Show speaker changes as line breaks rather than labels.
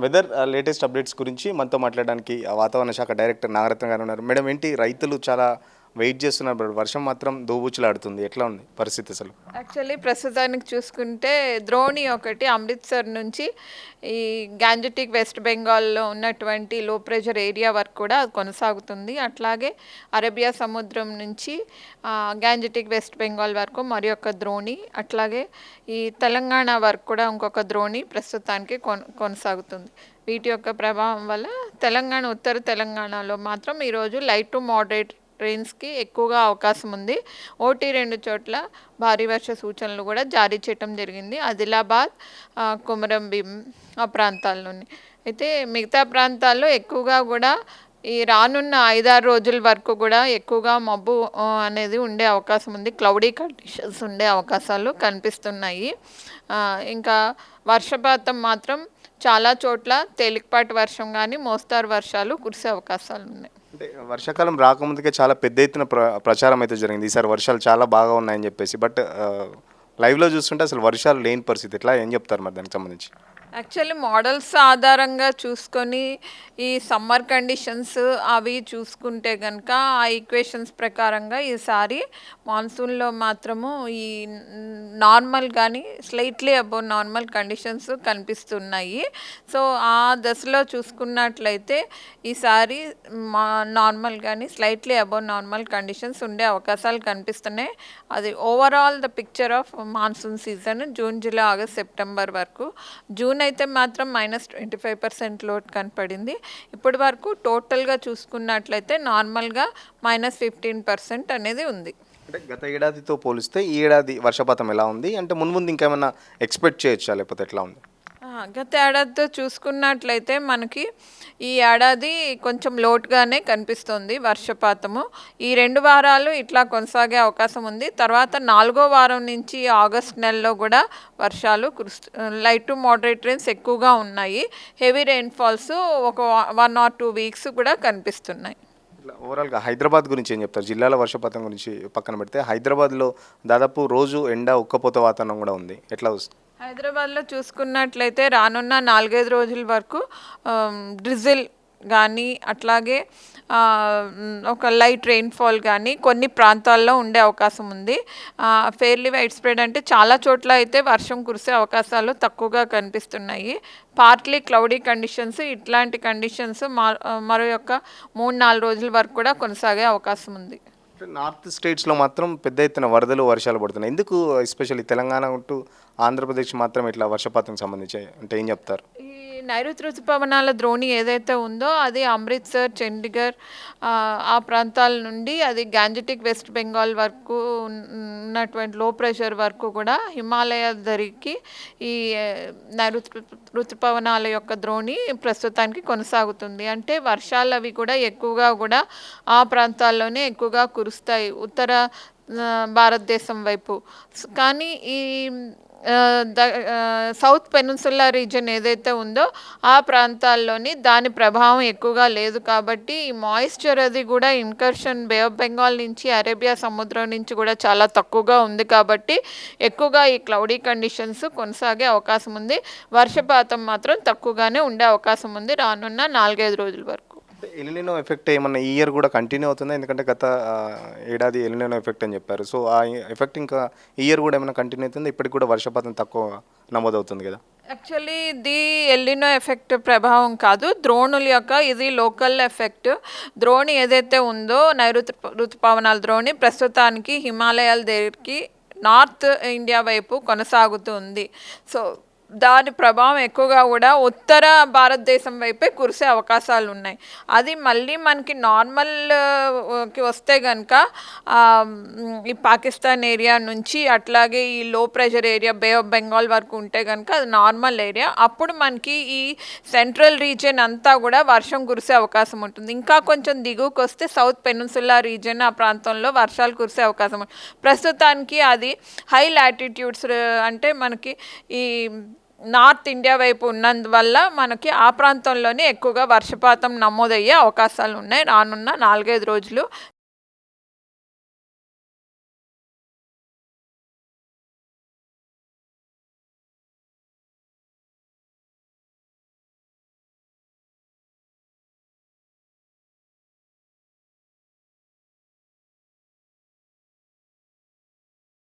Weather latest updates గురించి మనతో మాట్లాడడానికి వాతావరణ శాఖ డైరెక్టర్ నాగరత్న గారు ఉన్నారు. మేడం, ఏంటి రైతులు చాలా వెయిట్ చేస్తున్నారు, బట్ వర్షం మాత్రం దోబూచులాడుతుంది. ఎట్లా ఉంది పరిస్థితి అసలు?
యాక్చువల్లీ ప్రస్తుతానికి చూసుకుంటే ద్రోణి ఒకటి అమృత్సర్ నుంచి ఈ గ్యాంజెటిక్ వెస్ట్ బెంగాల్లో ఉన్నటువంటి లో ప్రెషర్ ఏరియా వరకు కూడా అది కొనసాగుతుంది. అట్లాగే అరేబియా సముద్రం నుంచి గ్యాంజెటిక్ వెస్ట్ బెంగాల్ వరకు మరి ఒక ద్రోణి, అట్లాగే ఈ తెలంగాణ వరకు కూడా ఇంకొక ద్రోణి ప్రస్తుతానికి కొనసాగుతుంది. వీటి యొక్క ప్రభావం వల్ల తెలంగాణ, ఉత్తర తెలంగాణలో మాత్రం ఈరోజు లైట్ టు మోడరేట్ ట్రైన్స్కి ఎక్కువగా అవకాశం ఉంది. ఒకటి రెండు చోట్ల భారీ వర్ష సూచనలు కూడా జారీ చేయటం జరిగింది. ఆదిలాబాద్, కొమరంభీం ఆ ప్రాంతాల్లోని. అయితే మిగతా ప్రాంతాల్లో ఎక్కువగా కూడా ఈ రానున్న 5-6 రోజుల వరకు కూడా ఎక్కువగా మబ్బు అనేది ఉండే అవకాశం ఉంది. క్లౌడీ కండిషన్స్ ఉండే అవకాశాలు కనిపిస్తున్నాయి. ఇంకా వర్షపాతం మాత్రం చాలా చోట్ల తేలికపాటి వర్షం కానీ మోస్తారు వర్షాలు కురిసే అవకాశాలు ఉన్నాయి.
అంటే వర్షాకాలం రాకముందుకే చాలా పెద్ద ఎత్తున ప్రచారం అయితే జరిగింది, ఈసారి వర్షాలు చాలా బాగా ఉన్నాయని చెప్పేసి. బట్ లైవ్లో చూస్తుంటే అసలు వర్షాలు లేని పరిస్థితి. ఎట్లా, ఏం చెప్తారు మరి దానికి సంబంధించి?
యాక్చువల్లీ మోడల్స్ ఆధారంగా చూసుకొని ఈ సమ్మర్ కండిషన్స్ అవి చూసుకుంటే కనుక ఆ ఈక్వేషన్స్ ప్రకారంగా ఈసారి మాన్సూన్లో మాత్రము ఈ నార్మల్ కానీ స్లైట్లీ అబౌవ్ నార్మల్ కండిషన్స్ కనిపిస్తున్నాయి. సో ఆ దశలో చూసుకున్నట్లయితే ఈసారి నార్మల్ కానీ స్లైట్లీ అబౌవ్ నార్మల్ కండిషన్స్ ఉండే అవకాశాలు కనిపిస్తున్నాయి. అది overall the picture of monsoon season June, July, August, September వరకు. జూన్ అయితే మాత్రం -25% లోడ్ కనపడింది. ఇప్పటి వరకు టోటల్గా చూసుకున్నట్లయితే నార్మల్గా -15% అనేది ఉంది.
అంటే గత ఏడాదితో పోలిస్తే ఈ ఏడాది వర్షపాతం ఎలా ఉంది? అంటే మున్ముందు ఇంకేమైనా ఎక్స్పెక్ట్ చేయొచ్చా, లేకపోతే ఎట్లా ఉంది?
గత ఏడాదితో చూసుకున్నట్లయితే మనకి ఈ ఏడాది కొంచెం లోటుగానే కనిపిస్తుంది వర్షపాతము. ఈ 2 వారాలు ఇట్లా కొనసాగే అవకాశం ఉంది. తర్వాత 4వ వారం నుంచి ఆగస్ట్ నెలలో కూడా వర్షాలు లైట్ టు మోడరేట్ రెయిన్స్ ఎక్కువగా ఉన్నాయి. హెవీ రెయిన్ఫాల్స్ ఒక 1 or 2 వీక్స్ కూడా కనిపిస్తున్నాయి.
ఇట్లా ఓవరాల్గా హైదరాబాద్ గురించి ఏం చెప్తారు? జిల్లాల వర్షపాతం గురించి పక్కన పెడితే హైదరాబాద్లో దాదాపు రోజు ఎండ, ఉక్కపోత వాతావరణం కూడా ఉంది. ఎట్లా వస్తుంది?
హైదరాబాద్లో చూసుకున్నట్లయితే రానున్న 4-5 రోజుల వరకు డ్రిజిల్ కానీ అట్లాగే ఒక లైట్ రెయిన్ఫాల్ కానీ కొన్ని ప్రాంతాల్లో ఉండే అవకాశం ఉంది. ఫెయిర్లీ వైడ్ స్ప్రెడ్ అంటే చాలా చోట్ల అయితే వర్షం కురిసే అవకాశాలు తక్కువగా కనిపిస్తున్నాయి. పార్ట్లీ క్లౌడీ కండిషన్స్, ఇట్లాంటి కండిషన్స్ మరో యొక్క 3-4 రోజుల వరకు కూడా కొనసాగే అవకాశం ఉంది.
నార్త్ స్టేట్స్లో మాత్రం పెద్ద ఎత్తున వరదలు, వర్షాలు పడుతున్నాయి. ఎందుకు ఎస్పెషల్లీ తెలంగాణ టు ఆంధ్రప్రదేశ్ మాత్రం ఇట్లా వర్షపాతం సంబంధించి అంటే ఏం చెప్తారు?
ఈ నైరుతి ఋతుపవనాల ద్రోణి ఏదైతే ఉందో అది అమృత్సర్, చండీగఢ్ ఆ ప్రాంతాల నుండి అది గ్యాంజెటిక్ వెస్ట్ బెంగాల్ వరకు ఉన్నటువంటి లో ప్రెషర్ వరకు కూడా హిమాలయ ధరికి ఈ నైరుతి ఋతుపవనాల యొక్క ద్రోణి ప్రస్తుతానికి కొనసాగుతుంది. అంటే వర్షాలు అవి కూడా ఎక్కువగా కూడా ఆ ప్రాంతాల్లోనే ఎక్కువగా కురుస్తాయి ఉత్తర భారతదేశం వైపు. కానీ ఈ సౌత్ పెనిన్సులా రీజన్ ఏదైతే ఉందో ఆ ప్రాంతాల్లోని దాని ప్రభావం ఎక్కువగా లేదు. కాబట్టి ఈ మాయిశ్చర్ అది కూడా ఇన్కర్షన్ బే ఆఫ్ బెంగాల్ నుంచి, అరేబియా సముద్రం నుంచి కూడా చాలా తక్కువగా ఉంది. కాబట్టి ఎక్కువగా ఈ క్లౌడీ కండిషన్స్ కొనసాగే అవకాశం ఉంది. వర్షపాతం మాత్రం తక్కువగానే ఉండే అవకాశం ఉంది రానున్న 4-5 రోజుల వరకు.
ఎలినినో ఎఫెక్ట్ ఏమన్నా ఈ ఇయర్ కూడా కంటిన్యూ అవుతుందా? ఎందుకంటే గత ఏడాది ఎలినినో ఎఫెక్ట్ అని చెప్పారు. సో ఆ ఎఫెక్ట్ ఇంకా ఈ ఇయర్ కూడా ఏమైనా కంటిన్యూ అవుతుందా? ఇప్పటికి కూడా వర్షపాతం తక్కువ నమోదవుతుంది కదా.
యాక్చువల్లీ ఇది ఎల్లినో ఎఫెక్ట్ ప్రభావం కాదు, ద్రోణుల యొక్క ఇది లోకల్ ఎఫెక్ట్. ద్రోణి ఏదైతే ఉందో నైరుతి ఋతుపవనాల ద్రోణి ప్రస్తుతానికి హిమాలయాల దగ్గరికి నార్త్ ఇండియా వైపు కొనసాగుతుంది. సో దాని ప్రభావం ఎక్కువగా కూడా ఉత్తర భారతదేశం వైపే కురిసే అవకాశాలు ఉన్నాయి. అది మళ్ళీ మనకి నార్మల్కి వస్తే కనుక ఈ పాకిస్తాన్ ఏరియా నుంచి అట్లాగే ఈ low pressure area bay of Bengal వరకు ఉంటే కనుక అది నార్మల్ ఏరియా. అప్పుడు మనకి ఈ సెంట్రల్ రీజియన్ అంతా కూడా వర్షం కురిసే అవకాశం ఉంటుంది. ఇంకా కొంచెం దిగువకు వస్తే సౌత్ పెనిన్సులా రీజియన్ ఆ ప్రాంతంలో వర్షాలు కురిసే అవకాశం ఉంటుంది. ప్రస్తుతానికి అది హై లాటిట్యూడ్స్ అంటే మనకి ఈ నార్త్ ఇండియా వైపు ఉన్నందువల్ల మనకి ఆ ప్రాంతంలోనే ఎక్కువగా వర్షపాతం నమోదయ్యే అవకాశాలు ఉన్నాయి రానున్న 4-5 రోజులు.